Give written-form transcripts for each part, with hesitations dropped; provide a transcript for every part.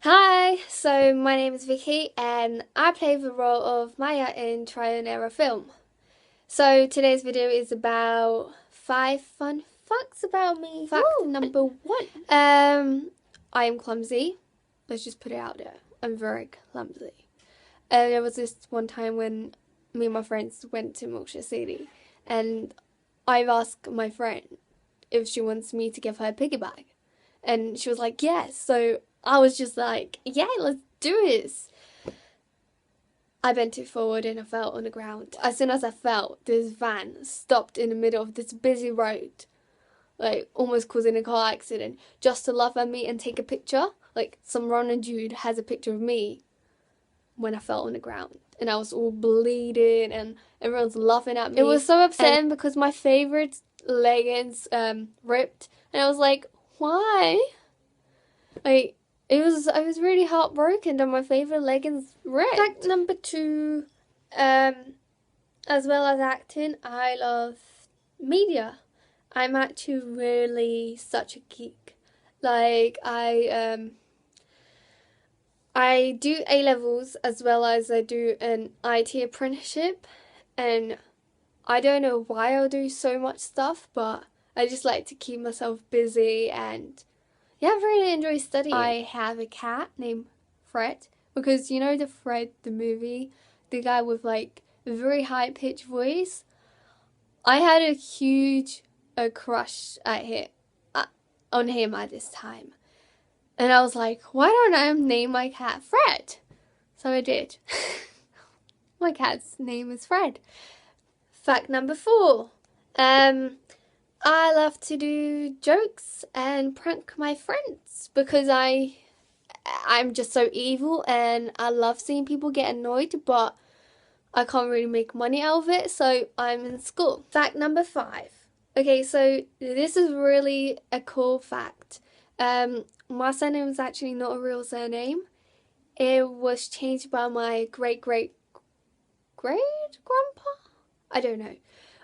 Hi, so my name is Vicky and I play the role of Maya in Trial and Error film. So today's video is about 5 fun facts about me. Fact number 1. I am clumsy. Let's just put it out there. I'm very clumsy. There was this one time when me and my friends went to Milkshake City and I've asked my friend if she wants me to give her a piggy bag. And she was like, yes. So I was just like, yeah, let's do this. I bent it forward and I fell on the ground. As soon as I fell, this van stopped in the middle of this busy road, like almost causing a car accident, just to laugh at me and take a picture. Like some random dude has a picture of me when I fell on the ground. And I was all bleeding and everyone's laughing at me. It was so upsetting because my favorite leggings ripped and I was like, why? Like I was really heartbroken that my favorite leggings ripped. Fact number 2, as well as acting, I love media. I'm actually really such a geek. Like I do A levels as well as I do an IT apprenticeship, and I don't know why I'll do so much stuff, but I just like to keep myself busy and yeah, I really enjoy studying. I have a cat named Fred because you know the Fred, the movie, the guy with like a very high pitched voice. I had a huge crush on him at this time, and I was like, why don't I name my cat Fred? So I did. My cat's name is Fred. Fact number 4. I love to do jokes and prank my friends because I'm just so evil and I love seeing people get annoyed, but I can't really make money out of it, so I'm in school. Fact number 5. Okay, so this is really a cool fact. My surname is actually not a real surname. It was changed by my great grandpa? I don't know.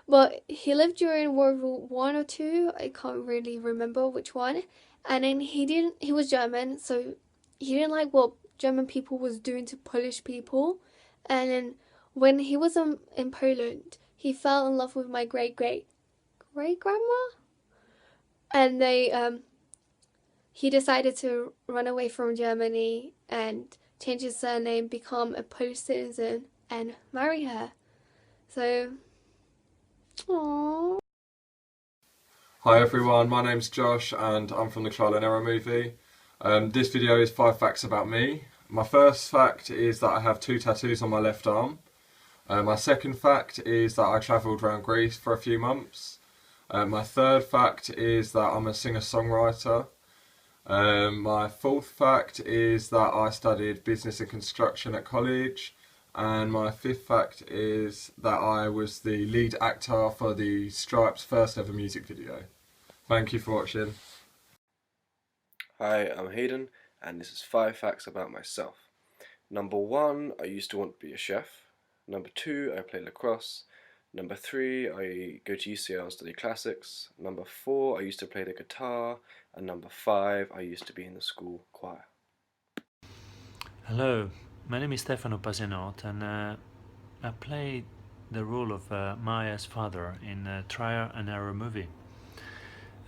But he lived during World War One or two. I can't really remember which one. And then he was German, so he didn't like what German people was doing to Polish people. And then when he was in Poland, he fell in love with my great grandma. And he decided to run away from Germany and change his surname, become a Polish citizen, and marry her. So, aww. Hi everyone, my name's Josh and I'm from the Trial and Error movie. This video is 5 facts about me. My first fact is that I have 2 tattoos on my left arm. My second fact is that I travelled around Greece for a few months. My third fact is that I'm a singer-songwriter. My fourth fact is that I studied business and construction at college. And my fifth fact is that I was the lead actor for the Stripes' first ever music video. Thank you for watching. Hi, I'm Hayden, and this is 5 facts about myself. Number 1, I used to want to be a chef. Number 2, I play lacrosse. Number 3, I go to UCL and study classics. Number 4, I used to play the guitar. And number 5, I used to be in the school choir. Hello, my name is Stefano Pasianot and I play the role of Maya's father in a Trial and Error movie.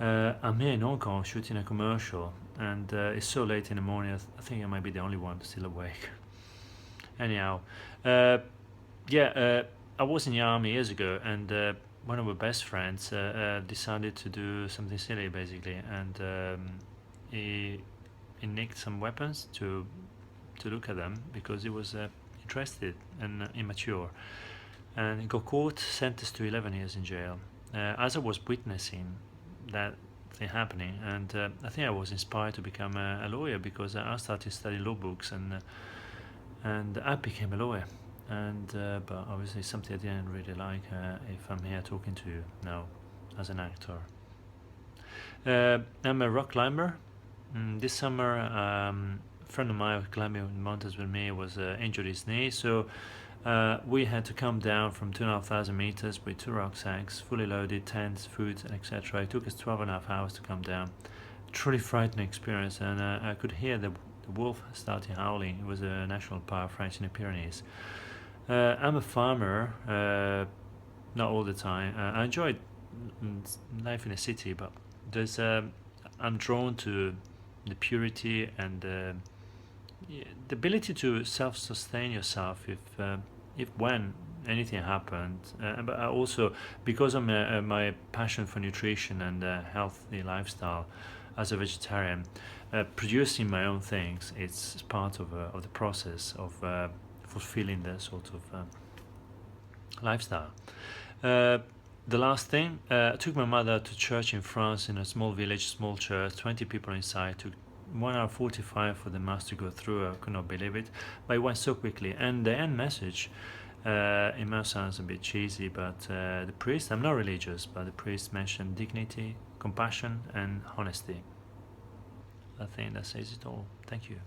I'm here in Hong Kong shooting a commercial and it's so late in the morning I think I might be the only one still awake. Anyhow, I was in the army years ago and one of my best friends decided to do something silly basically and he nicked some weapons to look at them because he was interested and immature. And he got caught, sentenced to 11 years in jail. As I was witnessing that thing happening, and I think I was inspired to become a lawyer because I started to study law books and I became a lawyer. And but obviously something I didn't really like if I'm here talking to you now as an actor. I'm a rock climber. This summer, a friend of mine climbing mountains with me was injured his knee, so we had to come down from 2,500 meters with 2 rucksacks, fully loaded, tents, food, etc. It took us 12 and a half hours to come down. Truly frightening experience, and I could hear the the wolf started howling. It was a national park, French in the Pyrenees. I'm a farmer, not all the time. I enjoy life in a city, but there's I'm drawn to the purity and the ability to self-sustain yourself if when anything happened. But I also, because of my passion for nutrition and healthy lifestyle, as a vegetarian, producing my own things, it's part of the process of fulfilling the sort of lifestyle. The last thing, I took my mother to church in France, in a small village, small church, 20 people inside. Took 1 hour 45 for the mass to go through. I could not believe it, but it went so quickly. And the end message, it might sound a bit cheesy, but the priest, I'm not religious, but the priest mentioned dignity, compassion, and honesty. I think that says it all. Thank you.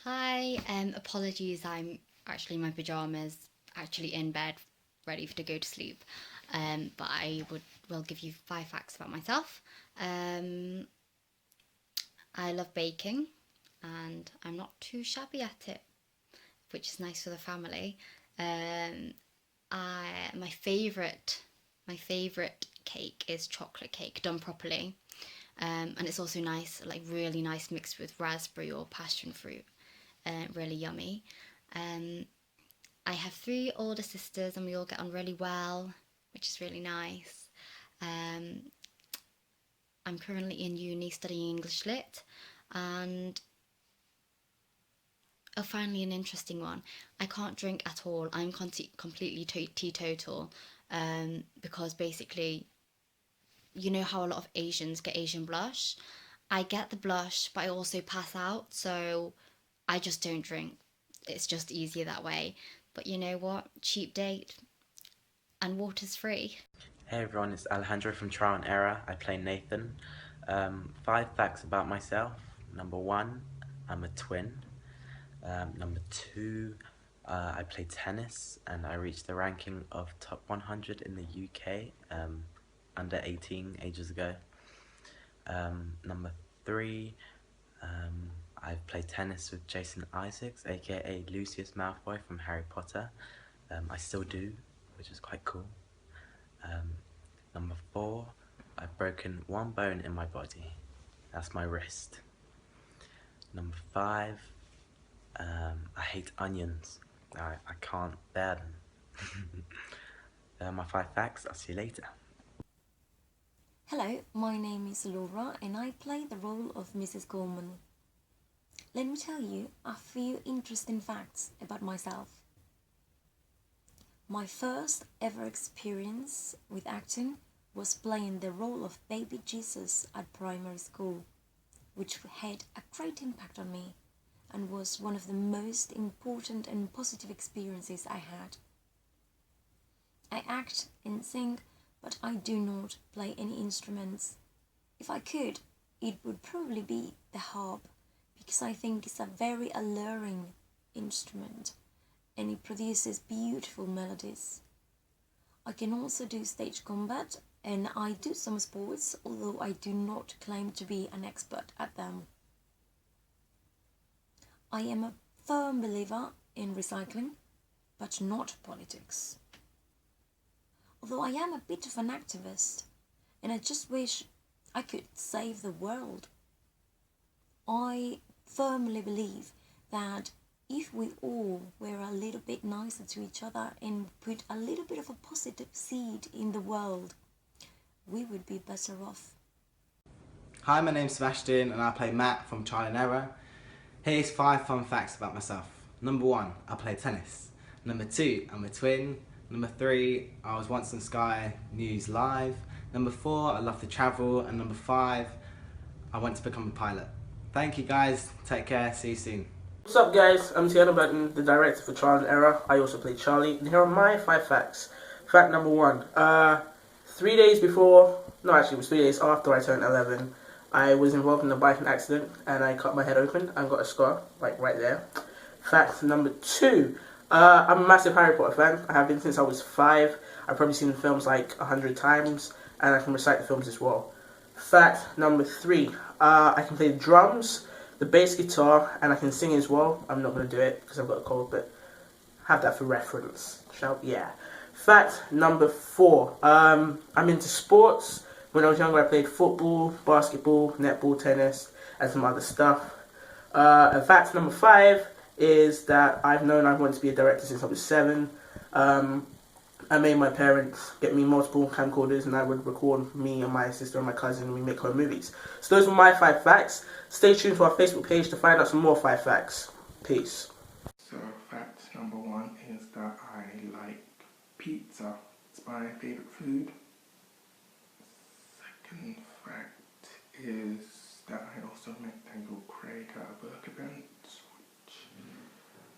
Hi, apologies, I'm actually in my pyjamas, actually in bed, ready to go to sleep. But I will give you 5 facts about myself. I love baking, and I'm not too shabby at it, which is nice for the family. My favourite cake is chocolate cake done properly, and it's also nice, like really nice, mixed with raspberry or passion fruit. Really yummy. I have 3 older sisters, and we all get on really well, which is really nice. I'm currently in uni studying English Lit, and finally an interesting one. I can't drink at all. I'm completely teetotal, because basically, you know how a lot of Asians get Asian blush? I get the blush, but I also pass out, so I just don't drink. It's just easier that way. But you know what? Cheap date, and water's free. Hey everyone, it's Alejandro from Trial and Error. I play Nathan. 5 facts about myself. Number 1, I'm a twin. Number 2, I play tennis, and I reached the ranking of top 100 in the UK under 18 ages ago. Number 3, I've played tennis with Jason Isaacs, aka Lucius Malfoy from Harry Potter. I still do, which is quite cool. Number 4, I've broken 1 bone in my body. That's my wrist. Number 5, I hate onions. I can't bear them. They're my 5 facts. I'll see you later. Hello, my name is Laura, and I play the role of Mrs. Coleman. Let me tell you a few interesting facts about myself. My first ever experience with acting was playing the role of baby Jesus at primary school, which had a great impact on me and was one of the most important and positive experiences I had. I act and sing, but I do not play any instruments. If I could, it would probably be the harp, because I think it's a very alluring instrument and it produces beautiful melodies. I can also do stage combat, and I do some sports, although I do not claim to be an expert at them. I am a firm believer in recycling, but not politics. Although I am a bit of an activist, and I just wish I could save the world. I firmly believe that if we all were a little bit nicer to each other and put a little bit of a positive seed in the world, we would be better off. Hi, my name's Sebastian and I play Matt from Trial and Error. Here's 5 fun facts about myself. Number 1, I play tennis. Number 2, I'm a twin. Number 3, I was once on Sky News Live. Number 4, I love to travel. And number 5, I want to become a pilot. Thank you guys, take care, see you soon. What's up guys, I'm Tiana Button, the director for Trial and Error. I also play Charlie, and here are my 5 facts. Fact number 1, 3 days before, no actually it was 3 days after I turned 11, I was involved in a biking accident and I cut my head open and got a scar, like right there. Fact number 2, I'm a massive Harry Potter fan. I have been since I was 5. I've probably seen the films like 100 times, and I can recite the films as well. Fact number 3, I can play the drums, the bass guitar, and I can sing as well. I'm not going to do it because I've got a cold, but have that for reference. Yeah. Fact number 4, I'm into sports. When I was younger, I played football, basketball, netball, tennis, and some other stuff. And fact number 5 is that I've known I wanted to be a director since I was 7. I made my parents get me multiple camcorders, and I would record me and my sister and my cousin, and we make home movies. So those were my 5 facts. Stay tuned to our Facebook page to find out some more 5 facts. Peace. So fact number 1 is that I like pizza. It's my favourite food. Second fact is that I also met Daniel Craig at a work event, which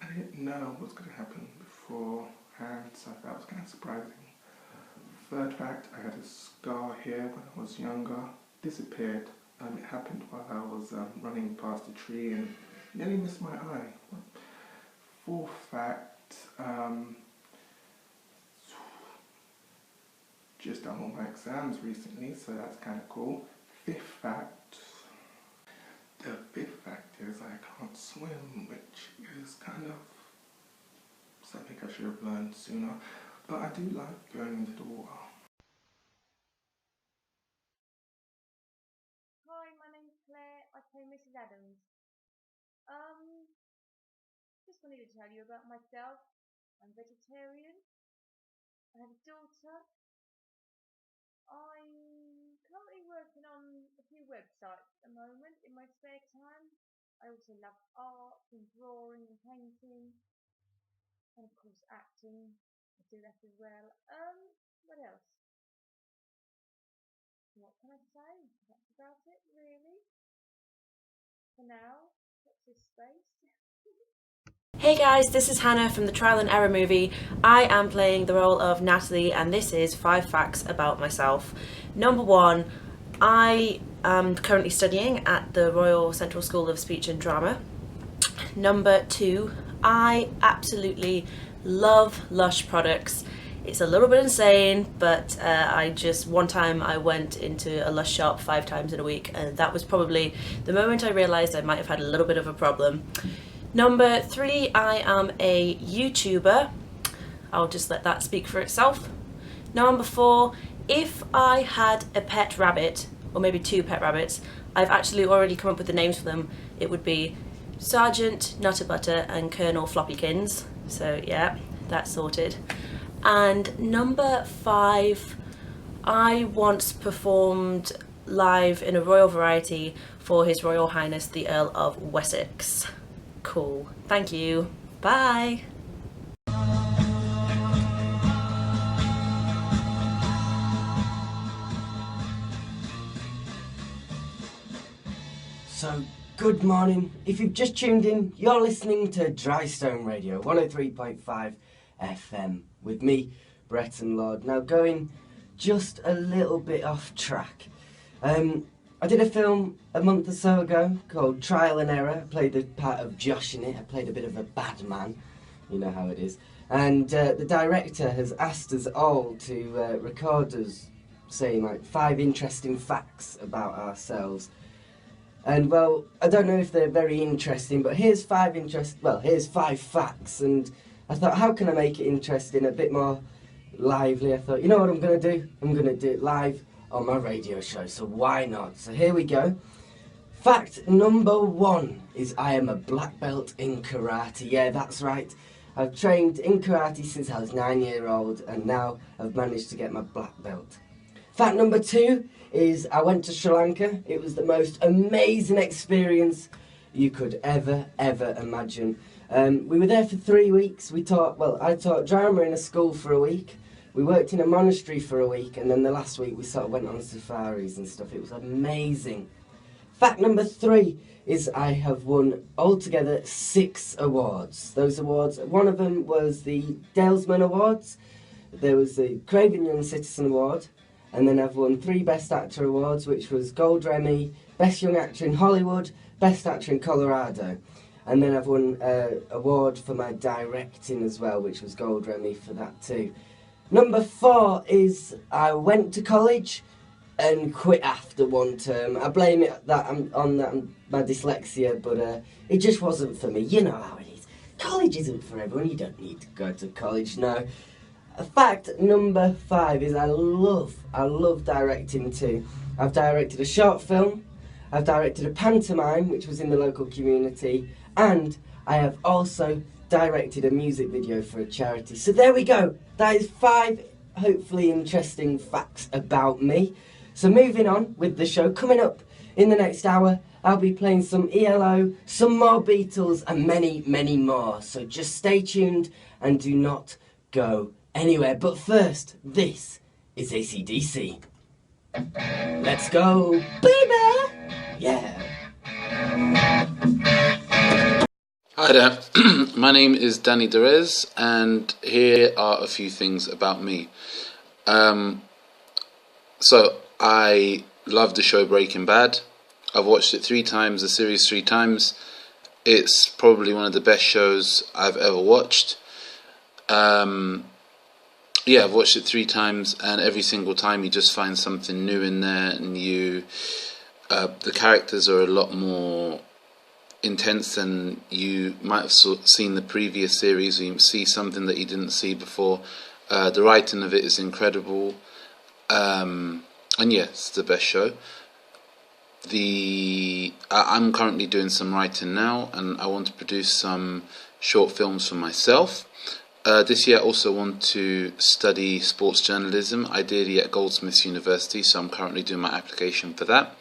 I didn't know was going to happen beforehand, so that was kind of surprising. Third fact, I had a scar here when I was younger, disappeared. It happened while I was running past a tree and nearly missed my eye. Fourth fact, just done all my exams recently, so that's kind of cool. The fifth fact is I can't swim, which is kind of something I should have learned sooner, but I do like going into the water. Hi, my name's Claire. I play Mrs. Adams. Just wanted to tell you about myself. I'm vegetarian. I have a daughter. I'm currently working on a few websites at the moment in my spare time. I also love art and drawing and painting. And of course acting. I do that as well. What else? What can I say? That's about it, really. For now, watch this space. Hey guys, this is Hannah from the Trial and Error movie. I am playing the role of Natalie, and this is 5 facts about myself. Number 1, I am currently studying at the Royal Central School of Speech and Drama. Number 2, I absolutely love Lush products. It's a little bit insane, but one time I went into a Lush shop 5 times in a week, and that was probably the moment I realised I might have had a little bit of a problem. Number 3, I am a YouTuber. I'll just let that speak for itself. Number 4, if I had a pet rabbit, or maybe 2 pet rabbits, I've actually already come up with the names for them. It would be Sergeant Nutterbutter and Colonel Floppykins. So yeah, that's sorted. And number 5, I once performed live in a royal variety for His Royal Highness the Earl of Wessex. Cool. Thank you. Bye. So, good morning. If you've just tuned in, you're listening to Drystone Radio 103.5 FM with me, Bretton Lord. Now, going just a little bit off track. I did a film a month or so ago called Trial and Error. I played the part of Josh in it. I played a bit of a bad man. You know how it is. And the director has asked us all to record us saying like 5 interesting facts about ourselves. And well, I don't know if they're very interesting, but here's 5 facts. And I thought, how can I make it interesting, a bit more lively? I thought, you know what I'm going to do? I'm going to do it live on my radio show, so why not? So here we go. Fact number 1 is I am a black belt in karate. Yeah, that's right. I've trained in karate since I was 9 years old, and now I've managed to get my black belt. Fact number 2 is I went to Sri Lanka. It was the most amazing experience you could ever imagine. We were there for 3 weeks. I taught drama in a school for a week. We worked in a monastery for a week, and then the last week we sort of went on safaris and stuff. It was amazing. Fact number 3 is I have won altogether 6 awards. Those awards, one of them was the Dalesman Awards, there was the Craven Young Citizen Award, and then I've won 3 Best Actor Awards, which was Gold Remy, Best Young Actor in Hollywood, Best Actor in Colorado. And then I've won an award for my directing as well, which was Gold Remy for that too. Number 4 is I went to college and quit after one term. I blame it on my dyslexia, but it just wasn't for me. You know how it is. College isn't for everyone. You don't need to go to college now. Fact number 5 is I love directing too. I've directed a short film, I've directed a pantomime which was in the local community, and I have also directed a music video for a charity. So there we go. That is 5 hopefully interesting facts about me. So moving on with the show, coming up in the next hour, I'll be playing some ELO, some more Beatles, and many, many more. So just stay tuned and do not go anywhere. But first, this is AC/DC. Let's go, baby! Yeah. Hi there, my name is Danny Derez, and here are a few things about me. So, I love the show Breaking Bad. I've watched it 3 times, the series 3 times. It's probably one of the best shows I've ever watched. Yeah, I've watched it 3 times, and every single time you just find something new in there, and the characters are a lot more intense than you might have seen the previous series. You see something that you didn't see before. The writing of it is incredible, and yeah, it's the best show. I'm currently doing some writing now, and I want to produce some short films for myself. This year I also want to study sports journalism, ideally at Goldsmiths University, so I'm currently doing my application for that.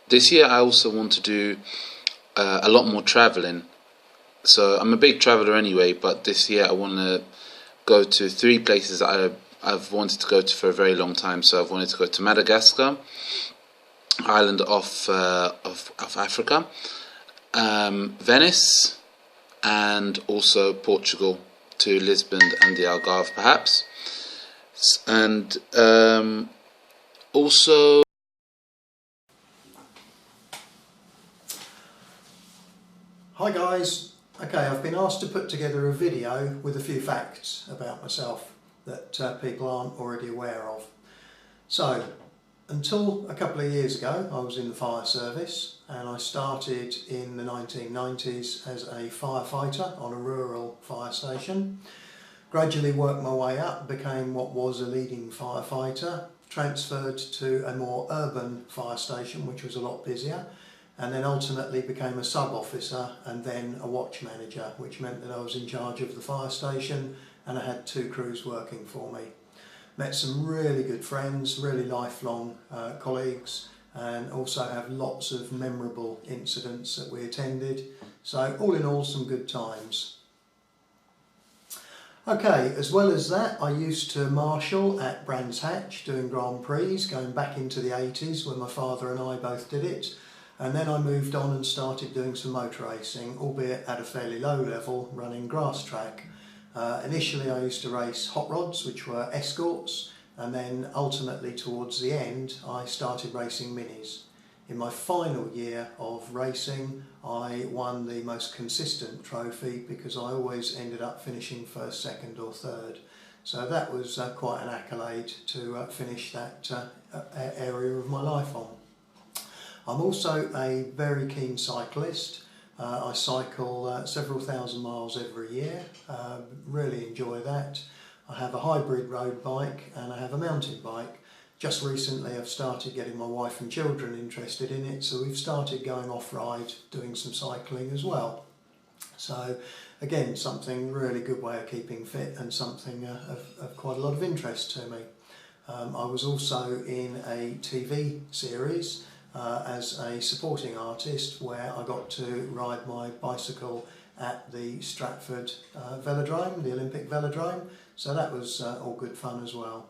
This year I also want to do a lot more travelling. So I'm a big traveller anyway, but this year I want to go to 3 places that I've wanted to go to for a very long time. So I've wanted to go to Madagascar, island off Africa, Venice, and also Portugal, to Lisbon and the Algarve perhaps, and also Hi guys, okay, I've been asked to put together a video with a few facts about myself that people aren't already aware of. So, until a couple of years ago I was in the fire service, and I started in the 1990s as a firefighter on a rural fire station. Gradually worked my way up, became what was a leading firefighter, transferred to a more urban fire station which was a lot busier, and then ultimately became a sub-officer and then a watch manager, which meant that I was in charge of the fire station and I had 2 crews working for me. Met some really good friends, really lifelong colleagues, and also have lots of memorable incidents that we attended. So all in all, some good times. Okay, as well as that, I used to marshal at Brands Hatch doing Grand Prix, going back into the 80s when my father and I both did it. And then I moved on and started doing some motor racing, albeit at a fairly low level, running grass track. Initially I used to race hot rods, which were escorts, and then ultimately towards the end I started racing minis. In my final year of racing I won the most consistent trophy because I always ended up finishing first, second or third. So that was quite an accolade to finish that area of my life on. I'm also a very keen cyclist. I cycle several thousand miles every year, really enjoy that. I have a hybrid road bike and I have a mountain bike. Just recently I've started getting my wife and children interested in it, so we've started going off-ride, doing some cycling as well. So again, something really good way of keeping fit and something of quite a lot of interest to me. I was also in a TV series as a supporting artist where I got to ride my bicycle at the Stratford Velodrome, the Olympic Velodrome, so that was all good fun as well.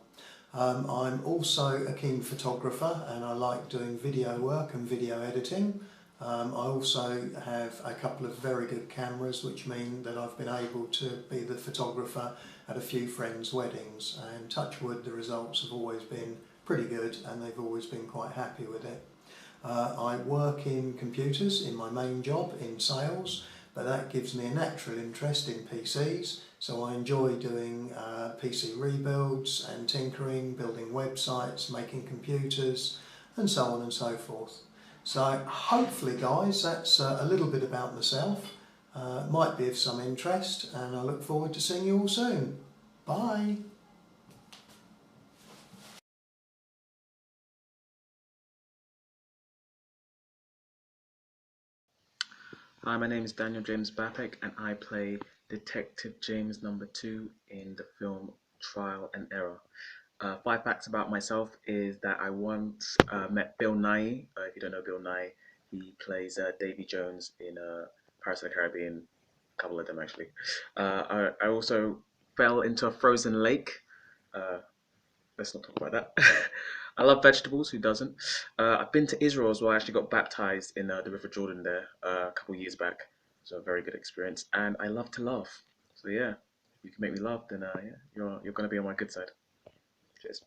I'm also a keen photographer and I like doing video work and video editing. I also have a couple of very good cameras, which mean that I've been able to be the photographer at a few friends' weddings, and touch wood, the results have always been pretty good and they've always been quite happy with it. I work in computers in my main job in sales, but that gives me a natural interest in PCs, so I enjoy doing PC rebuilds and tinkering, building websites, making computers, and so on and so forth. So hopefully guys, that's a little bit about myself. Might be of some interest, and I look forward to seeing you all soon. Bye! Hi, my name is Daniel James Bapek and I play Detective James No. 2 in the film Trial and Error. 5 facts about myself is that I once met Bill Nighy. If you don't know Bill Nighy, he plays Davy Jones in Pirates of the Caribbean, a couple of them actually. I also fell into a frozen lake. Let's not talk about that. I love vegetables, who doesn't? I've been to Israel as well. I actually got baptized in the River Jordan there a couple years back. So a very good experience. And I love to laugh. So yeah, if you can make me laugh, then yeah, you're going to be on my good side. Cheers.